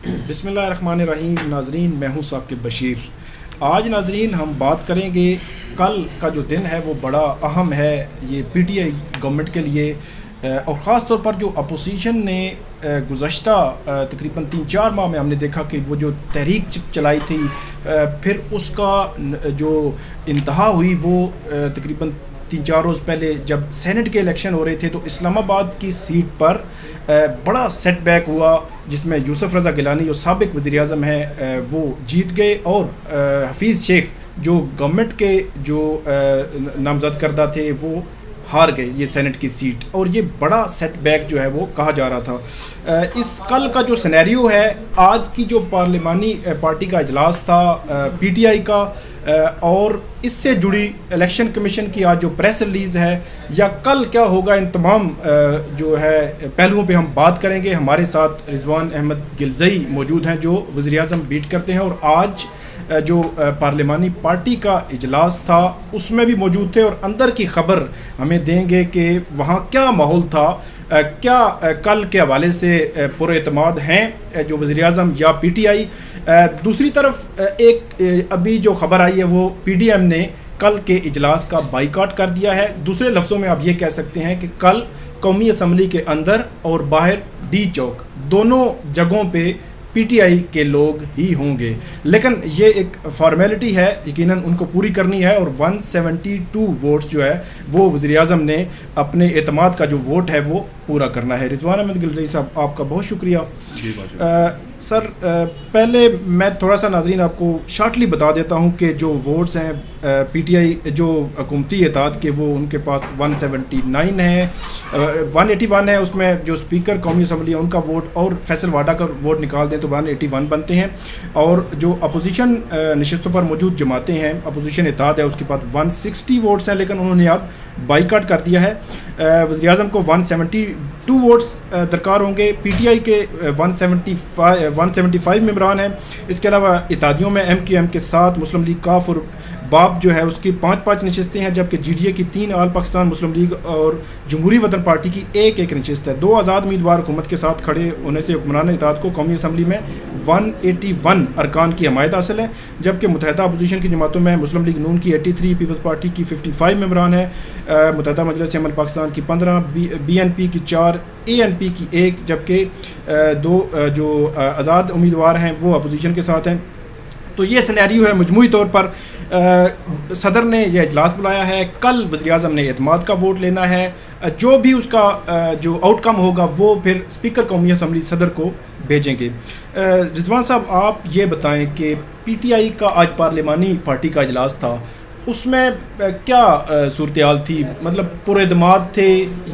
بسم اللہ الرحمن الرحیم. ناظرین، میں ہوں ثاقب بشیر. آج ناظرین ہم بات کریں گے، کل کا جو دن ہے وہ بڑا اہم ہے یہ پی ٹی آئی گورنمنٹ کے لیے، اور خاص طور پر جو اپوزیشن نے گزشتہ تقریباً 3-4 ماہ میں ہم نے دیکھا کہ وہ جو تحریک چلائی تھی، پھر اس کا جو انتہا ہوئی وہ تقریباً 3-4 روز پہلے جب سینٹ کے الیکشن ہو رہے تھے، تو اسلام آباد کی سیٹ پر بڑا سیٹ بیک ہوا، جس میں یوسف رضا گیلانی جو سابق وزیر اعظم ہیں وہ جیت گئے، اور حفیظ شیخ جو گورنمنٹ کے جو نامزد کردہ تھے وہ ہار گئے یہ سینٹ کی سیٹ، اور یہ بڑا سیٹ بیک جو ہے وہ کہا جا رہا تھا. اس کل کا جو سینیریو ہے، آج کی جو پارلیمانی پارٹی کا اجلاس تھا پی ٹی آئی کا، اور اس سے جڑی الیکشن کمیشن کی آج جو پریس ریلیز ہے یا کل کیا ہوگا، ان تمام جو ہے پہلوؤں پہ ہم بات کریں گے. ہمارے ساتھ رضوان احمد گلزئی موجود ہیں جو وزیر اعظم بیٹ کرتے ہیں، اور آج جو پارلیمانی پارٹی کا اجلاس تھا اس میں بھی موجود تھے، اور اندر کی خبر ہمیں دیں گے کہ وہاں کیا ماحول تھا، کیا کل کے حوالے سے پر اعتماد ہیں جو وزیر اعظم یا پی ٹی آئی. دوسری طرف ایک ابھی جو خبر آئی ہے وہ پی ڈی ایم نے کل کے اجلاس کا بائیکاٹ کر دیا ہے. دوسرے لفظوں میں آپ یہ کہہ سکتے ہیں کہ کل قومی اسمبلی کے اندر اور باہر ڈی چوک دونوں جگہوں پہ پی ٹی آئی کے لوگ ہی ہوں گے، لیکن یہ ایک فارمیلٹی ہے، یقیناً ان کو پوری کرنی ہے، اور 172 ووٹس جو ہے وہ وزیر اعظم نے اپنے اعتماد کا جو ووٹ ہے وہ پورا کرنا ہے. رضوان احمد گلزئی صاحب، آپ کا بہت شکریہ. سر، پہلے میں تھوڑا سا ناظرین آپ کو شارٹلی بتا دیتا ہوں کہ جو ووٹس ہیں پی ٹی آئی جو حکومتی اتحاد کے، وہ ان کے پاس 179 ہے، 181 ہے، اس میں جو اسپیکر قومی اسمبلی ہے ان کا ووٹ اور فیصل واڈا کا ووٹ نکال دیں تو 181 بنتے ہیں. اور جو اپوزیشن نشستوں پر موجود جماعتیں ہیں، اپوزیشن اتحاد ہے، اس کے پاس 160 ووٹس ہیں، لیکن انہوں نے اب بائیکاٹ کر دیا ہے. وزیر اعظم کو 172 ووٹس درکار ہوں گے. پی ٹی آئی کے 175 ممبران ہیں. اس کے علاوہ اتحادیوں میں ایم کیو ایم کے 7، مسلم لیگ کاف اور باب جو ہے اس کی 5 نشستیں ہیں، جبکہ جی ڈی اے کی 3، آل پاکستان مسلم لیگ اور جمہوری وطن پارٹی کی ایک نشست ہے. 2 آزاد امیدوار حکومت کے ساتھ کھڑے ہونے سے حکمران اتحاد کو قومی اسمبلی میں 181 ارکان کی حمایت حاصل ہے، جبکہ متحدہ اپوزیشن کی جماعتوں میں مسلم لیگ نون کی 83، پیپلز پارٹی کی 55 ممبران ہیں، متحدہ مجلس عمل پاکستان کی 15، بی این پی کی 4، اے این پی کی 1، جبکہ 2 جو آزاد امیدوار ہیں وہ اپوزیشن کے ساتھ ہیں. تو یہ سینیریو ہے. مجموعی طور پر صدر نے یہ اجلاس بلایا ہے، کل وزیر اعظم نے اعتماد کا ووٹ لینا ہے، جو بھی اس کا جو آؤٹ کم ہوگا وہ پھر اسپیکر قومی اسمبلی صدر کو بھیجیں گے. رضوان صاحب، آپ یہ بتائیں کہ پی ٹی آئی کا آج پارلیمانی پارٹی کا اجلاس تھا، اس میں کیا صورتحال تھی؟ مطلب پر اعتماد تھے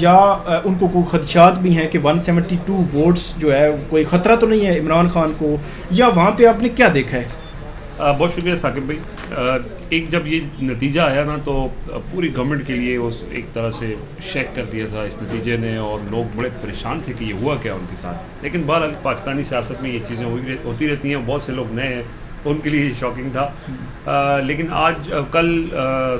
یا ان کو کوئی خدشات بھی ہیں کہ 172 ووٹس جو ہے کوئی خطرہ تو نہیں ہے عمران خان کو، یا وہاں پہ آپ نے کیا دیکھا ہے؟ بہت شکریہ ثاقب بھائی. ایک جب یہ نتیجہ آیا نا تو پوری گورنمنٹ کے لیے اس ایک طرح سے شیک کر دیا تھا اس نتیجے نے، اور لوگ بڑے پریشان تھے کہ یہ ہوا کیا ان کے ساتھ. لیکن بہرحال پاکستانی سیاست میں یہ چیزیں ہوتی رہتی ہیں، بہت سے لوگ نئے ہیں، ان کے لیے شاکنگ تھا. لیکن کل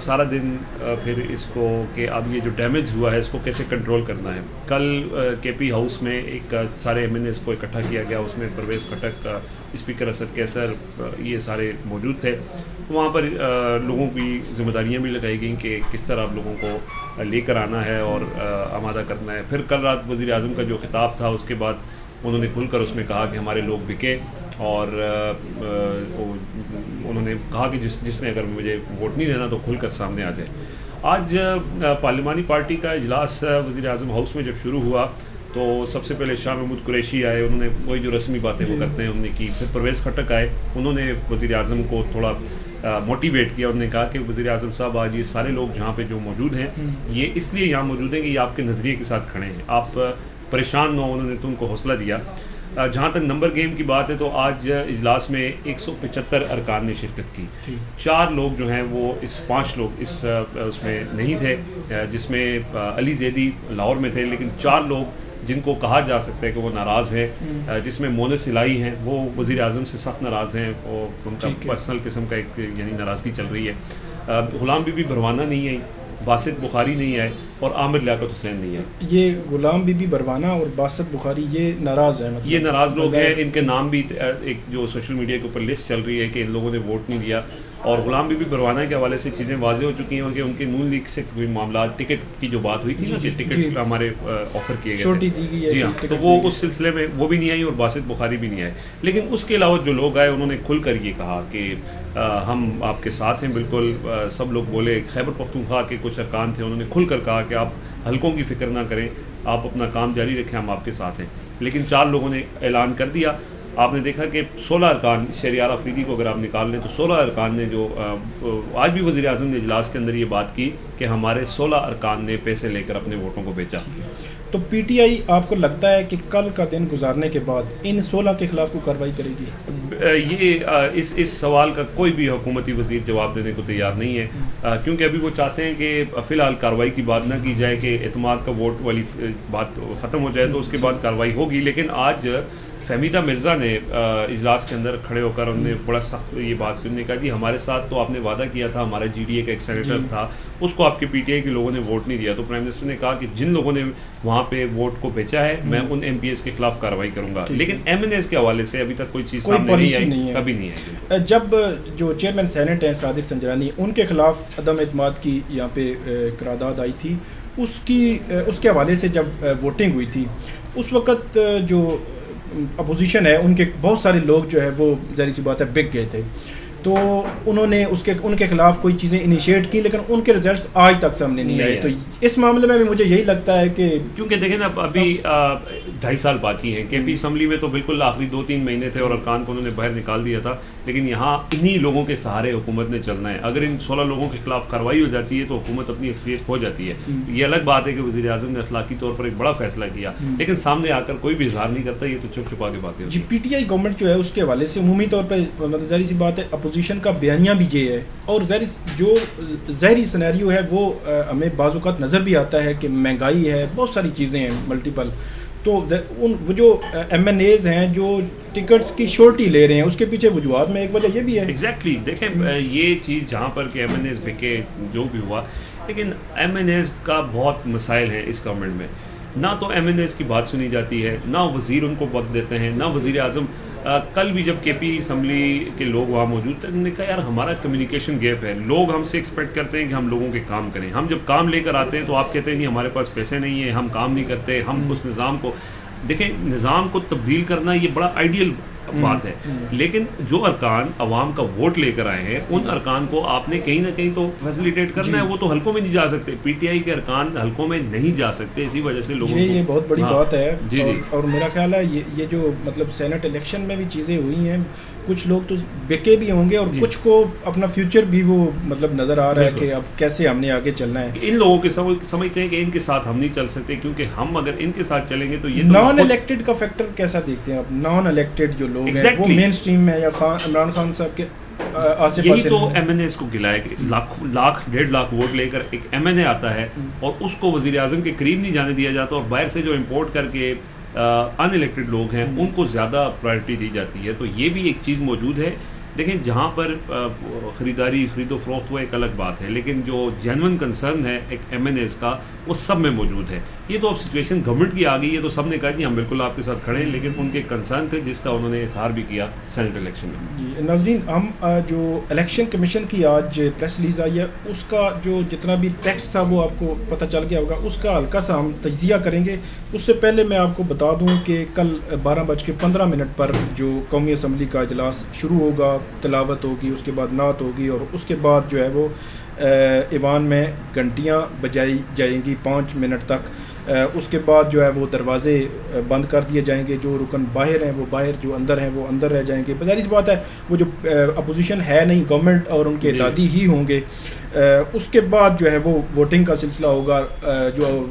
سارا دن پھر اس کو کہ اب یہ جو ڈیمیج ہوا ہے اس کو کیسے کنٹرول کرنا ہے. کل کے پی ہاؤس میں ایک سارے ایم این ایس کو اکٹھا کیا گیا، اس میں پرویز خٹک، اسپیکر اسد کیسر، یہ سارے موجود تھے. وہاں پر لوگوں کی ذمہ داریاں بھی لگائی گئیں کہ کس طرح آپ لوگوں کو لے کر آنا ہے اور آمادہ کرنا ہے. پھر کل رات وزیر اعظم کا جو خطاب تھا اس کے بعد انہوں نے کھل کر اس میں کہا کہ ہمارے لوگ بکے، اور انہوں نے کہا کہ جس نے اگر مجھے ووٹ نہیں دینا تو کھل کر سامنے آ جائے. آج پارلیمانی پارٹی کا اجلاس وزیر اعظم ہاؤس میں جب شروع ہوا تو سب سے پہلے شاہ محمود قریشی آئے، انہوں نے وہی جو رسمی باتیں وہ کرتے ہیں انہوں نے کی. پھر پرویز خٹک آئے، انہوں نے وزیر اعظم کو تھوڑا موٹیویٹ کیا. انہوں نے کہا کہ وزیر اعظم صاحب، آج یہ سارے لوگ جہاں پہ جو موجود ہیں یہ اس لیے یہاں موجود ہیں کہ یہ آپ کے نظریے کے ساتھ کھڑے ہیں، آپ پریشان نہ ہو. انہوں نے تو ان کو حوصلہ دیا. جہاں تک نمبر گیم کی بات ہے تو آج اجلاس میں 175 ارکان نے شرکت کی. 4 لوگ جو ہیں وہ 5 لوگ اس میں نہیں تھے، جس میں علی زیدی لاہور میں تھے، لیکن 4 لوگ جن کو کہا جا سکتا ہے کہ وہ ناراض ہیں، جس میں مونس الہی ہیں، وہ وزیر اعظم سے سخت ناراض ہیں، اور ان کا پرسنل قسم کا ایک ناراضگی چل رہی ہے. غلام بی بی بھروانہ نہیں آئی، باسط بخاری نہیں آئے، اور عامر لیاقت حسین نہیں ہے. یہ غلام بی بی بروانہ اور باسط بخاری یہ ناراض ہیں, یہ ناراض لوگ ہیں. ان کے نام بھی ایک جو سوشل میڈیا کے اوپر لسٹ چل رہی ہے کہ ان لوگوں نے ووٹ نہیں دیا. اور غلام بی بی بروانہ کے حوالے سے چیزیں واضح ہو چکی ہیں کہ ان کے نون لیگ سے کوئی معاملات, ٹکٹ کی جو بات ہوئی تھی نا کہ ٹکٹ ہمارے آفر کیے گئے تھے, جی ہاں, تو وہ اس سلسلے میں وہ بھی نہیں آئی اور باسط بخاری بھی نہیں آئے. لیکن اس کے علاوہ جو لوگ آئے انہوں نے کھل کر یہ کہا کہ ہم آپ کے ساتھ ہیں بالکل. سب لوگ بولے, خیبر پختونخوا کے کچھ ارکان تھے, انہوں نے کھل کر کہا کہ آپ حلقوں کی فکر نہ کریں, آپ اپنا کام جاری رکھیں, ہم آپ کے ساتھ ہیں. لیکن 4 لوگوں نے اعلان کر دیا. آپ نے دیکھا کہ 16 ارکان, شہریار افریدی کو اگر آپ نکال لیں تو 16 ارکان نے جو آج بھی وزیر اعظم نے اجلاس کے اندر یہ بات کی کہ ہمارے 16 ارکان نے پیسے لے کر اپنے ووٹوں کو بیچا. تو پی ٹی آئی آپ کو لگتا ہے کہ کل کا دن گزارنے کے بعد ان 16 کے خلاف کوئی کارروائی کرے گی؟ یہ اس سوال کا کوئی بھی حکومتی وزیر جواب دینے کو تیار نہیں ہے, کیونکہ ابھی وہ چاہتے ہیں کہ فی الحال کارروائی کی بات نہ کی جائے, کہ اعتماد کا ووٹ والی بات ختم ہو جائے تو اس کے بعد کارروائی ہوگی. لیکن آج فہمیدہ مرزا نے اجلاس کے اندر کھڑے ہو کر انہوں نے بڑا سخت یہ بات کرنے کا جی ہمارے ساتھ تو آپ نے وعدہ کیا تھا, ہمارا جی ڈی اے کا ایک سینیٹر تھا, اس کو آپ کے پی ٹی آئی کے لوگوں نے ووٹ نہیں دیا. تو پرائم منسٹر نے کہا کہ جن لوگوں نے وہاں پہ ووٹ کو بیچا ہے میں ان ایم پی ایس کے خلاف کارروائی کروں گا. لیکن ایم این ایس کے حوالے سے ابھی تک کوئی چیز سامنے نہیں آئی, کبھی نہیں آئی. جب جو چیئرمین سینٹ ہیں صادق سنجرانی, ان کے خلاف عدم اعتماد کی یہاں پہ قرارداد آئی تھی, اس کے حوالے سے جب ووٹنگ ہوئی تھی اس وقت جو اپوزیشن ہے ان کے بہت سارے لوگ جو ہے وہ ظاہر سی بات ہے بک گئے تھے, تو انہوں نے ان کے خلاف کوئی چیزیں انیشیٹ کی, لیکن ان کے ریزلٹس آج تک سامنے نہیں آئے. تو اس معاملے میں بھی مجھے یہی لگتا ہے کہ کیونکہ دیکھیں نا ابھی 2.5 سال باقی ہیں. کے پی اسمبلی میں تو بالکل آخری 2-3 مہینے تھے اور ارکان کو انہوں نے باہر نکال دیا تھا, لیکن یہاں انہی لوگوں کے سہارے حکومت نے چلنا ہے. اگر ان 16 لوگوں کے خلاف کارروائی ہو جاتی ہے تو حکومت اپنی اکثریت کھو جاتی ہے. یہ الگ بات ہے کہ وزیر اعظم نے اخلاقی طور پر ایک بڑا فیصلہ کیا, لیکن سامنے آ کر کوئی بھی اظہار نہیں کرتا, یہ تو چھپ چھپا کے باتیں. جی پی ٹی آئی گورنمنٹ جو ہے اس کے حوالے سے عمومی طور پہ ظاہر سی بات ہے اپوزیشن کا بیانیہ بھی یہ ہے, اور جو ظاہری سینیریو ہے وہ ہمیں بعض اوقات نظر بھی آتا ہے کہ مہنگائی ہے, بہت ساری چیزیں ہیں ملٹیپل. تو وہ جو ایم این ایز ہیں جو ٹکٹس کی شورٹی لے رہے ہیں, اس کے پیچھے وجوہات میں ایک وجہ یہ بھی ہے. ایگزیکٹلی دیکھیں یہ چیز جہاں پر کہ ایم این ایز بکے جو بھی ہوا, لیکن ایم این ایز کا بہت مسائل ہیں اس گورنمنٹ میں. نہ تو ایم این ایز کی بات سنی جاتی ہے, نہ وزیر ان کو وقت دیتے ہیں, نہ وزیر اعظم. کل بھی جب کے پی اسمبلی کے لوگ وہاں موجود تھے انہوں نے کہا یار ہمارا کمیونیکیشن گیپ ہے, لوگ ہم سے ایکسپیکٹ کرتے ہیں کہ ہم لوگوں کے کام کریں, ہم جب کام لے کر آتے ہیں تو آپ کہتے ہیں کہ ہمارے پاس پیسے نہیں ہیں, ہم کام نہیں کرتے. ہم اس نظام کو دیکھیں, نظام کو تبدیل کرنا یہ بڑا آئیڈیل بات ہے, لیکن جو ارکان عوام کا ووٹ لے کر آئے ہیں ان ارکان کو آپ نے کہیں نہ کہیں تو فیسیلیٹیٹ کرنا ہے. وہ تو حلقوں میں نہیں جا سکتے, پی ٹی آئی کے ارکان حلقوں میں نہیں جا سکتے, اسی وجہ سے لوگوں یہ بہت بڑی بات ہے. جی اور میرا خیال ہے یہ جو مطلب سینٹ الیکشن میں بھی چیزیں ہوئی ہیں, کچھ لوگ تو بکے بھی ہوں گے اور کچھ کو اپنا فیوچر بھی وہ مطلب نظر آ رہا ہے کہ اب کیسے ہم نے آگے چلنا ہے. ان لوگوں کے سمجھتے ہیں کہ ان کے ساتھ ہم نہیں چل سکتے, کیونکہ ہم اگر ان کے ساتھ چلیں گے تو یہ نان الیکٹڈ کا فیکٹر کیسا دیکھتے ہیں آپ؟ نان الیکٹڈ جو لوگ ہیں وہ مین اسٹریم میں یا عمران خان صاحب کے آسے یہی تو ایم این ایس کو گلا ہے کہ 1.5 لاکھ ووٹ لے کر ایک ایم این اے آتا ہے اور اس کو وزیر اعظم کے قریب نہیں جانے دیا جاتا, اور باہر سے جو امپورٹ کر کے ان الیکٹڈ لوگ ہیں ان کو زیادہ پرائرٹی دی جاتی ہے. تو یہ بھی ایک چیز موجود ہے. دیکھیں جہاں پر خرید و فروخت وہ ایک الگ بات ہے, لیکن جو جینون کنسرن ہے ایک ایم این ایز کا وہ سب میں موجود ہے. یہ تو اب سچویشن گورنمنٹ کی آ گئی ہے, تو سب نے کہا جی ہم بالکل آپ کے ساتھ کھڑے ہیں, لیکن ان کے کنسرن تھے جس کا انہوں نے اظہار بھی کیا سینٹ الیکشن میں. جی ناظرین, ہم جو الیکشن کمیشن کی آج پریس ریلیز آئی ہے اس کا جو جتنا بھی ٹیکسٹ تھا وہ آپ کو پتہ چل گیا ہوگا, اس کا ہلکا سا ہم تجزیہ کریں گے. اس سے پہلے میں آپ کو بتا دوں کہ کل 12:15 پر جو قومی اسمبلی کا اجلاس شروع ہوگا, تلاوت ہوگی, اس کے بعد نعت ہوگی, اور اس کے بعد جو ہے وہ ایوان میں گھنٹیاں بجائی جائیں گی 5 منٹ تک. اس کے بعد جو ہے وہ دروازے بند کر دیے جائیں گے, جو رکن باہر ہیں وہ باہر, جو اندر ہیں وہ اندر رہ جائیں گے. ظاہر سی بات ہے وہ جو اپوزیشن ہے نہیں, گورنمنٹ اور ان کے اتحادی ہی ہوں گے. اس کے بعد جو ہے وہ ووٹنگ کا سلسلہ ہوگا. جو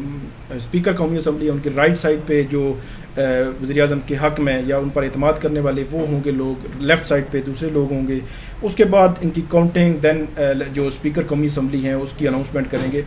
اسپیکر قومی اسمبلی ہے ان کے رائٹ سائڈ پہ جو وزیر اعظم کے حق میں یا ان پر اعتماد کرنے والے وہ ہوں گے لوگ، لیفٹ سائڈ پہ دوسرے لوگ ہوں گے. اس کے بعد ان کی کاؤنٹنگ، دین جو اسپیکر قومی اسمبلی ہیں اس کی اناؤنسمنٹ کریں گے.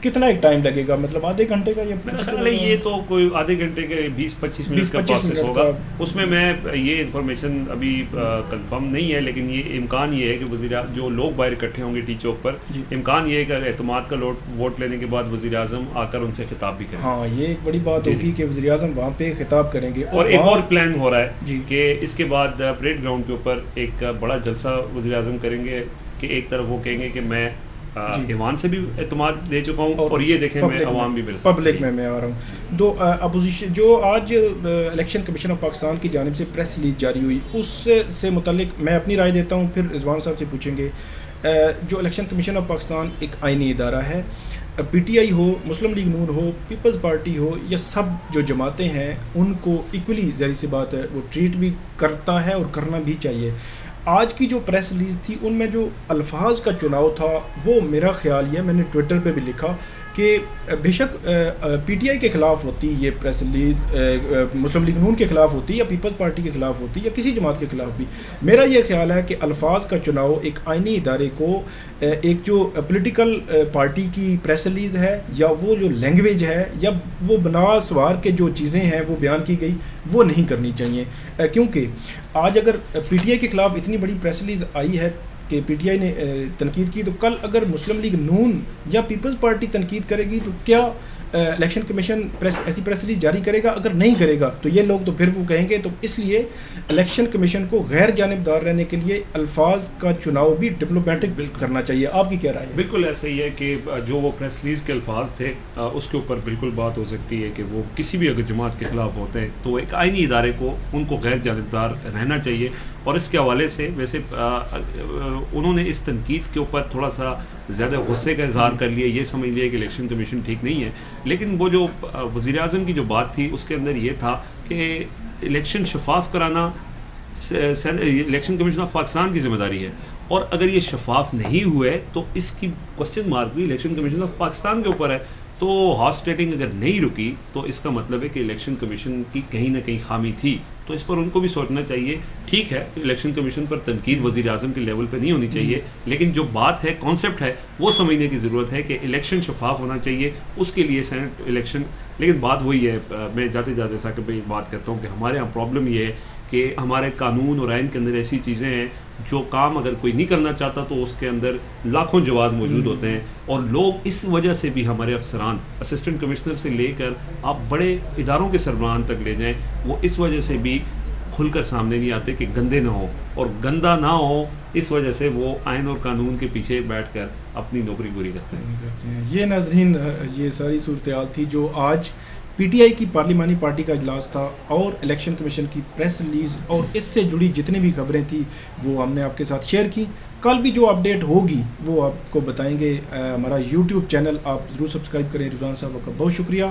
کتنا ایک ٹائم لگے گا؟ مطلب آدھے گھنٹے کا؟ میرا خیال ہے یہ تو کوئی آدھے گھنٹے کے 20-25 منٹ کا پروسیس ہوگا. اس میں یہ انفارمیشن ابھی کنفرم نہیں ہے، لیکن یہ امکان یہ ہے کہ جو لوگ باہر اکٹھے ہوں گے ٹی چوک پر، امکان یہ ہے کہ اعتماد کا ووٹ لینے کے بعد وزیر اعظم آ کر ان سے خطاب بھی کریں. ہاں، یہ ایک بڑی بات ہوگی کہ وزیر اعظم وہاں پہ خطاب کریں گے. اور ایک اور پلان ہو رہا ہے کہ اس کے بعد پریڈ گراؤنڈ کے اوپر ایک بڑا جلسہ وزیر اعظم کریں گے کہ ایک طرف وہ کہیں گے کہ میں ایوان سے بھی اعتماد دے چکا ہوں اور یہ دیکھیں میں عوام بھی پبلک میں آ رہا ہوں. دو اپوزیشن جو آج الیکشن کمیشن آف پاکستان کی جانب سے پریس ریلیز جاری ہوئی، اس سے متعلق میں اپنی رائے دیتا ہوں، پھر رضوان صاحب سے پوچھیں گے. جو الیکشن کمیشن آف پاکستان ایک آئینی ادارہ ہے، پی ٹی آئی ہو، مسلم لیگ نون ہو، پیپلز پارٹی ہو، یا سب جو جماعتیں ہیں ان کو ایکولی ظاہر سی بات ہے وہ ٹریٹ بھی کرتا ہے اور کرنا بھی چاہیے. آج کی جو پریس ریلیز تھی ان میں جو الفاظ کا چناؤ تھا وہ میرا خیال یہ، میں نے ٹویٹر پہ بھی لکھا کہ بے شک پی ٹی آئی کے خلاف ہوتی یہ پریس ریلیز، مسلم لیگ نون کے خلاف ہوتی یا پیپلز پارٹی کے خلاف ہوتی یا کسی جماعت کے خلاف بھی، میرا یہ خیال ہے کہ الفاظ کا چناؤ ایک آئینی ادارے کو، ایک جو پولیٹیکل پارٹی کی پریس ریلیز ہے یا وہ جو لینگویج ہے یا وہ بنا سوار کے جو چیزیں ہیں وہ بیان کی گئی، وہ نہیں کرنی چاہیے. کیونکہ آج اگر پی ٹی آئی کے خلاف اتنی بڑی پریس ریلیز آئی ہے کہ پی ٹی آئی نے تنقید کی، تو کل اگر مسلم لیگ نون یا پیپلز پارٹی تنقید کرے گی تو کیا الیکشن کمیشن ایسی پریس ریلیز جاری کرے گا؟ اگر نہیں کرے گا تو یہ لوگ تو پھر وہ کہیں گے. تو اس لیے الیکشن کمیشن کو غیر جانبدار رہنے کے لیے الفاظ کا چناؤ بھی ڈپلومیٹک کرنا چاہیے. آپ کی کیا رائے ہے؟ بالکل ایسا ہی ہے کہ جو وہ پریس ریلیز کے الفاظ تھے اس کے اوپر بالکل بات ہو سکتی ہے کہ وہ کسی بھی اگر جماعت کے خلاف ہوتے ہیں تو ایک آئینی ادارے کو ان کو غیر جانبدار رہنا چاہیے. اور اس کے حوالے سے ویسے انہوں نے اس تنقید کے اوپر تھوڑا سا زیادہ غصے کا اظہار کر لیا، یہ سمجھ لیا کہ الیکشن کمیشن ٹھیک نہیں ہے. لیکن وہ جو وزیر اعظم کی جو بات تھی اس کے اندر یہ تھا کہ الیکشن شفاف کرانا الیکشن کمیشن آف پاکستان کی ذمہ داری ہے، اور اگر یہ شفاف نہیں ہوئے تو اس کی کوسچن مارک بھی الیکشن کمیشن آف پاکستان کے اوپر ہے. تو ہارس ٹریڈنگ اگر نہیں رکی تو اس کا مطلب ہے کہ الیکشن کمیشن کی کہیں نہ کہیں خامی تھی. تو اس پر ان کو بھی سوچنا چاہیے. ٹھیک ہے، الیکشن کمیشن پر تنقید وزیر اعظم کے لیول پہ نہیں ہونی چاہیے، لیکن جو بات ہے، کانسیپٹ ہے، وہ سمجھنے کی ضرورت ہے کہ الیکشن شفاف ہونا چاہیے. اس کے لیے سینٹ الیکشن، لیکن بات وہی ہے، میں جاتے جاتے ثاقب بھائی ایک بات کرتا ہوں کہ ہمارے یہاں پرابلم یہ ہے کہ ہمارے قانون اور آئین کے اندر ایسی چیزیں ہیں جو کام اگر کوئی نہیں کرنا چاہتا تو اس کے اندر لاکھوں جواز موجود ہوتے ہیں. اور لوگ اس وجہ سے بھی، ہمارے افسران اسسٹنٹ کمشنر سے لے کر آپ بڑے اداروں کے سربراہان تک لے جائیں، وہ اس وجہ سے بھی کھل کر سامنے نہیں آتے کہ گندے نہ ہوں، اور گندہ نہ ہو اس وجہ سے وہ آئین اور قانون کے پیچھے بیٹھ کر اپنی نوکری پوری کرتے ہیں. یہ ناظرین، یہ ساری صورتحال تھی جو آج پی ٹی آئی کی پارلیمانی پارٹی کا اجلاس تھا اور الیکشن کمیشن کی پریس ریلیز اور اس سے جڑی جتنی بھی خبریں تھیں وہ ہم نے آپ کے ساتھ شیئر کی. کل بھی جو اپڈیٹ ہوگی وہ آپ کو بتائیں گے. ہمارا یوٹیوب چینل آپ ضرور سبسکرائب کریں. رضوان صاحب کا بہت شکریہ.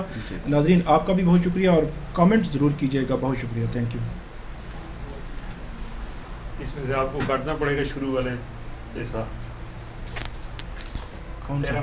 ناظرین آپ کا بھی بہت شکریہ اور کامنٹ ضرور کیجیے گا. بہت شکریہ. Thank you. اس میں سے آپ کو کاٹنا پڑے گا شروع والے ایسا. کون سا؟